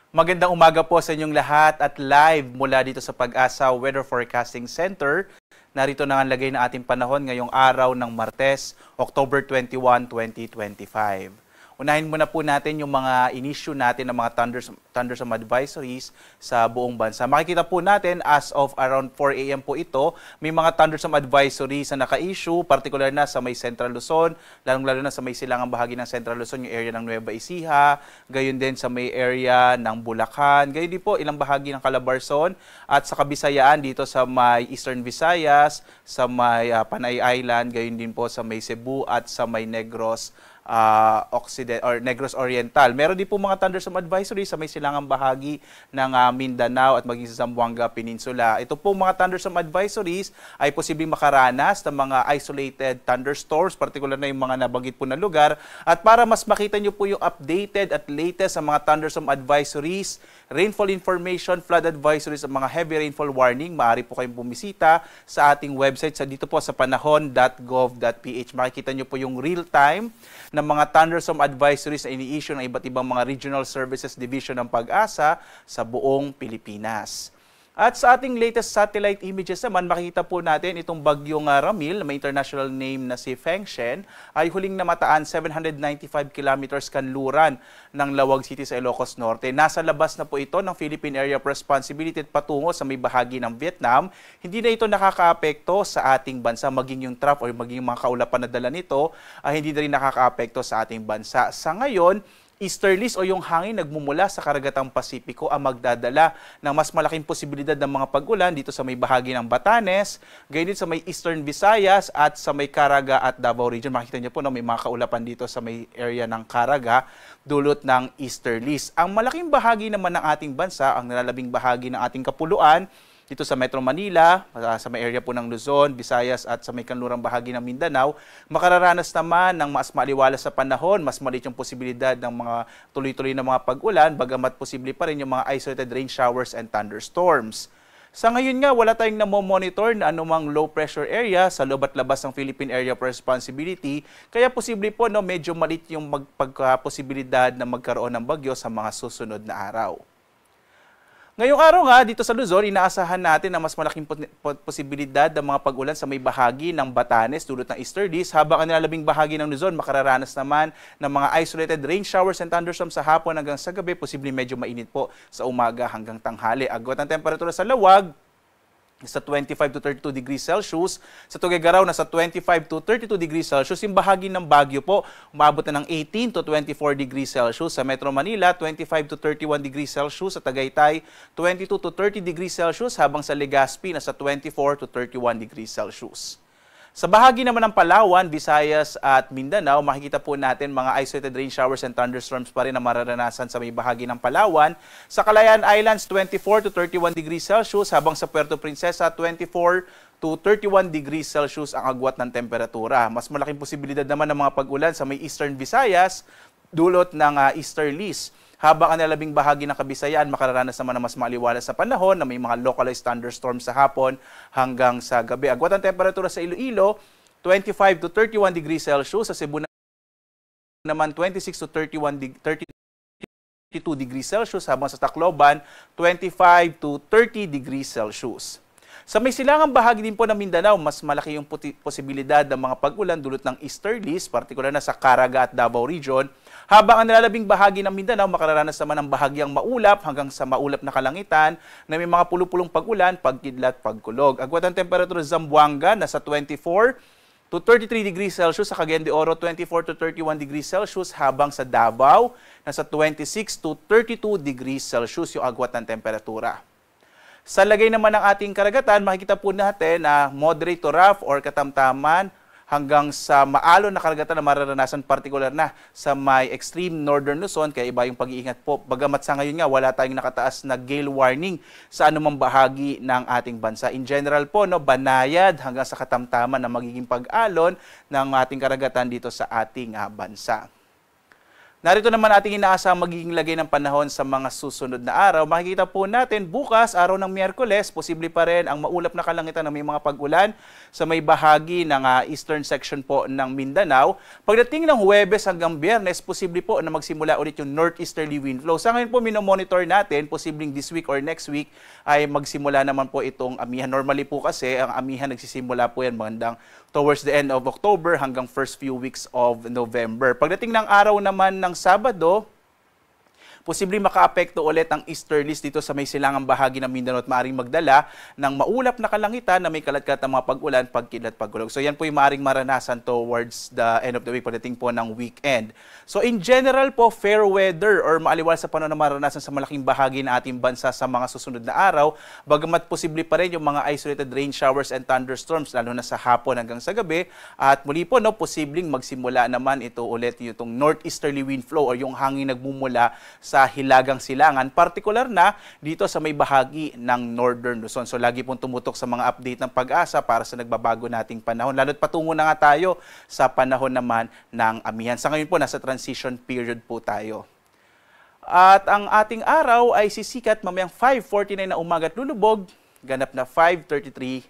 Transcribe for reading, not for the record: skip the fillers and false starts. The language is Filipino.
Magandang umaga po sa inyong lahat at live mula dito sa Pag-asa Weather Forecasting Center. Narito na ang lagay na ating panahon ngayong araw ng Martes, October 21, 2025. Unahin muna po natin yung mga in-issue natin ng mga thunderstorm advisories sa buong bansa. Makikita po natin as of around 4 a.m. po ito, may mga thunderstorm advisories na naka-issue, particular na sa may Central Luzon, lalong-lalo na sa may silangang bahagi ng Central Luzon, yung area ng Nueva Ecija, gayon din sa may area ng Bulacan, gayon din po ilang bahagi ng Calabarzon, at sa Kabisayaan dito sa may Eastern Visayas, sa may Panay Island, gayon din po sa may Cebu at sa may Negros Negros Oriental. Meron din po mga thunderstorm advisory sa may silangang bahagi ng Mindanao at maging sa Zamboanga Peninsula. Ito po mga thunderstorm advisories ay posibleng makaranas ng mga isolated thunderstorms, particular na yung mga nabanggit po na lugar. At para mas makita nyo po yung updated at latest sa mga thunderstorm advisories, rainfall information, flood advisories, at mga heavy rainfall warning, maaari po kayong bumisita sa ating website dito po sa panahon.gov.ph. Makikita nyo po yung real-time ng mga thunderstorm advisories na ini-issue ng iba't ibang mga Regional Services Division ng Pag-asa sa buong Pilipinas. At sa ating latest satellite images naman, makikita po natin itong bagyong Ramil, na may international name na si Fengshen, ay huling namataan 795 kilometers kanluran ng Lawag City sa Ilocos Norte. Nasa labas na po ito ng Philippine Area of Responsibility at patungo sa may bahagi ng Vietnam. Hindi na ito nakakaapekto sa ating bansa, maging yung trough o maging mga kaulapan na dala nito, ay hindi na rin nakakaapekto sa ating bansa. Sa ngayon, easterlies o yung hangin nagmumula sa karagatang Pasipiko ang magdadala ng mas malaking posibilidad ng mga pag-ulan dito sa may bahagi ng Batanes, gayon din sa may Eastern Visayas at sa may Caraga at Davao Region. Makikita niyo po na may mga kaulapan dito sa may area ng Caraga, dulot ng easterlies. Ang malaking bahagi naman ng ating bansa, ang nalalabing bahagi ng ating kapuluan, dito sa Metro Manila, sa may area po ng Luzon, Visayas at sa may kanlurang bahagi ng Mindanao, makararanas naman ng mas maliwalas sa panahon, mas maliit yung posibilidad ng mga tuloy-tuloy na mga pag-ulan, bagamat posible pa rin yung mga isolated rain showers and thunderstorms. Sa ngayon nga, wala tayong namomonitor na anumang low pressure area sa loob at labas ng Philippine Area of Responsibility, kaya posible po medyo maliit yung posibilidad na magkaroon ng bagyo sa mga susunod na araw. Ngayong araw nga, dito sa Luzon, inaasahan natin na mas malaking posibilidad ng mga pag-ulan sa may bahagi ng Batanes dulot ng easterlies, habang ang nilalabing bahagi ng Luzon makararanas naman ng mga isolated rain showers and thunderstorms sa hapon hanggang sa gabi, posibleng medyo mainit po sa umaga hanggang tanghali. Agwat ang temperatura sa Lawag, sa 25 to 32 degrees Celsius. Sa Tuguegarao, nasa 25 to 32 degrees Celsius. Yung bahagi ng Baguio po, umabot na ng 18 to 24 degrees Celsius. Sa Metro Manila, 25 to 31 degrees Celsius. Sa Tagaytay, 22 to 30 degrees Celsius. Habang sa Legazpi, nasa 24 to 31 degrees Celsius. Sa bahagi naman ng Palawan, Visayas at Mindanao, makikita po natin mga isolated rain showers and thunderstorms pa rin na mararanasan sa may bahagi ng Palawan. Sa Calayan Islands, 24 to 31 degrees Celsius, habang sa Puerto Princesa, 24 to 31 degrees Celsius ang agwat ng temperatura. Mas malaking posibilidad naman ng mga pag-ulan sa may Eastern Visayas, dulot ng easterlies. Habang ang nalabing bahagi ng Kabisayaan, makararanas naman ng mas maliwalas sa panahon na may mga localized thunderstorms sa hapon hanggang sa gabi. Agwat ang temperatura sa Iloilo, 25 to 31 degrees Celsius. Sa Cebu naman, 26 to 32 degrees Celsius. Habang sa Tacloban, 25 to 30 degrees Celsius. Sa may silangang bahagi din po ng Mindanao, mas malaki yung posibilidad ng mga pag-ulan dulot ng easterlies, partikular na sa Caraga at Davao Region. Habang ang nalalabing bahagi ng Mindanao, makararanas naman ng bahagyang maulap hanggang sa maulap na kalangitan na may mga pulupulong pag-ulan, pagkidlat, pagkulog. Agwat ang temperatura sa Zamboanga, nasa 24 to 33 degrees Celsius. Sa Cagayan de Oro, 24 to 31 degrees Celsius. Habang sa Davao, nasa 26 to 32 degrees Celsius yung agwat ng temperatura. Sa lagay naman ng ating karagatan, makikita po natin na moderate to rough or katamtaman hanggang sa maalon na karagatan na mararanasan, partikular na sa may extreme northern Luzon, kaya iba yung pag-iingat po. Bagamat sa ngayon nga, wala tayong nakataas na gale warning sa anumang bahagi ng ating bansa. In general po, banayad hanggang sa katamtaman na magiging pag-alon ng ating karagatan dito sa ating bansa. Narito naman ating inaasang magiging lagay ng panahon sa mga susunod na araw. Makikita po natin bukas, araw ng Miyerkules, posible pa rin ang maulap na kalangitan na may mga pag-ulan sa may bahagi ng eastern section po ng Mindanao. Pagdating ng Huwebes hanggang Biyernes, posible po na magsimula ulit yung northeasterly wind flow. Sa ngayon po, minomonitor natin, posibleng this week or next week ay magsimula naman po itong amihan. Normally po kasi, ang amihan nagsisimula po yan magandang towards the end of October hanggang first few weeks of November. Pagdating ng araw naman ng Sabado, posibleng makaapekto ulit ang easterlies dito sa may silangang bahagi ng Mindanao at maaaring magdala ng maulap na kalangitan na may kalat-kalat ng mga pag-ulan, pagkidlat, pagkulog. So yan po yung maaaring maranasan towards the end of the week, pagdating po ng weekend. So in general po, fair weather or maaliwalas sa panahon na maranasan sa malaking bahagi ng ating bansa sa mga susunod na araw, bagamat posible pa rin yung mga isolated rain showers and thunderstorms, lalo na sa hapon hanggang sa gabi. At muli po, posibleng magsimula naman ito ulit yung northeasterly wind flow o yung hangin nagmumula sa hilagang silangan, partikular na dito sa may bahagi ng Northern Luzon. So lagi pong tumutok sa mga update ng Pag-asa para sa nagbabago nating panahon. Lalo't patungo na nga tayo sa panahon naman ng amihan. Sa ngayon po, nasa transition period po tayo. At ang ating araw ay sisikat mamayang 5:49 na umaga at lulubog, ganap na 5:33